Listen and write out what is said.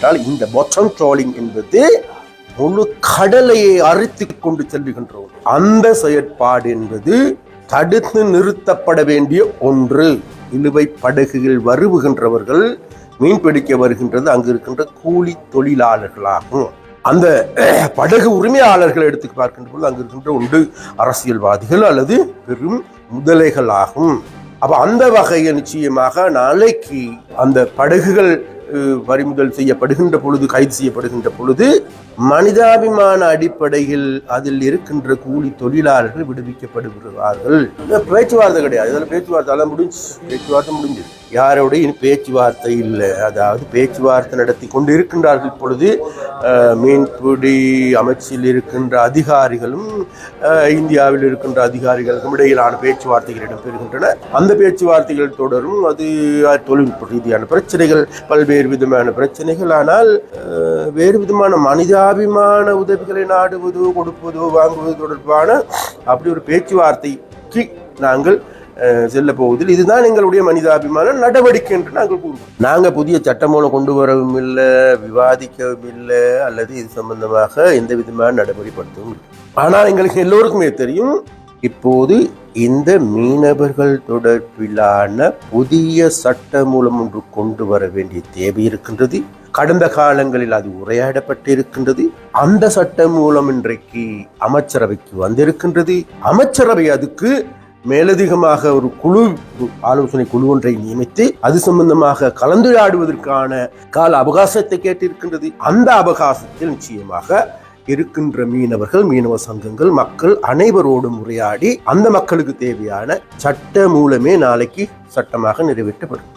என்னவென்றால் இந்த bottom trolley என்பது முழு கடலையை அரித்து கொண்டு செல்லுகின்றோம். அந்த செயற்பாடு என்பது தடுத்து நிறுத்தப்பட வேண்டிய ஒன்று. இழுவை படகுகள் வருகின்றவர்கள் மீன்பிடிக்க வருகின்றது அங்கு இருக்கின்ற கூலி தொழிலாளர்களாகும். அந்த படகு உரிமையாளர்கள் எடுத்து பார்க்கின்ற போது அங்கு இருக்கின்ற ஒன்று அரசியல்வாதிகள் அல்லது பெரும் முதலைகளாகும். அப்ப அந்த வகையில் நிச்சயமாக நாளைக்கு அந்த படகுகள் பறிமுதல் செய்யப்படுகின்ற பொழுது, கைது செய்யப்படுகின்ற பொழுது மனிதாபிமான அடிப்படையில் அதில் இருக்கின்ற கூலி தொழிலாளர்கள் விடுவிக்கப்படுகிறார்கள். பேச்சுவார்த்தை கிடையாது, இதில் பேச்சுவார்த்தை முடிஞ்சு யாரோட இனி பேச்சுவார்த்தை இல்லை. அதாவது பேச்சுவார்த்தை நடத்தி கொண்டு இருக்கின்றார்கள். இப்பொழுது மீன்பிடி அமைச்சில் இருக்கின்ற அதிகாரிகளும் இந்தியாவில் இருக்கின்ற அதிகாரிகளுக்கும் இடையிலான பேச்சுவார்த்தைகள் இடம்பெறுகின்றன. அந்த பேச்சுவார்த்தைகள் தொடரும். அது தொழில்நுட்ப ரீதியான பிரச்சனைகள், பல்வேறு விதமான பிரச்சனைகள். ஆனால் வேறு விதமான மனிதாபிமான உதவிகளை நாடுவதோ கொடுப்பதோ வாங்குவது தொடர்பான அப்படி ஒரு பேச்சுவார்த்தைக்கு நாங்கள் செல்ல போவதில் இதுதான் எங்களுடைய மனிதாபிமான நடவடிக்கை என்று நாங்கள் கூறுவோம். நாங்கள் புதிய சட்டமூலம் கொண்டு வரவும் இல்லை, விவாதிக்கவும் இல்லை, அல்லது இது சம்பந்தமாக எந்த விதமான நடைமுறைப்படுத்தவும் இல்லை. ஆனால் எங்களுக்கு எல்லோருக்குமே தெரியும், இப்போது இந்த மீனவர்கள் தொடர்பிலான புதிய சட்டமூலம் ஒன்று கொண்டு வர வேண்டிய தேவை இருக்கின்றது. கடந்த காலங்களில் அது உரையாடப்பட்டிருக்கின்றது. அந்த சட்டம் மூலம் இன்றைக்கு அமைச்சரவைக்கு வந்திருக்கின்றது. அமைச்சரவை அதுக்கு மேலதிகமாக ஒரு ஆலோசனை குழு ஒன்றை நியமித்து அது சம்பந்தமாக கலந்துரையாடுவதற்கான கால அவகாசத்தை கேட்டிருக்கின்றது. அந்த அவகாசத்தில் நிச்சயமாக இருக்கின்ற மீனவர்கள், மீனவ சங்கங்கள், மக்கள் அனைவரோடும் உரையாடி அந்த மக்களுக்கு தேவையான சட்ட மூலமே நாளைக்கு சட்டமாக நிறைவேற்றப்படும்.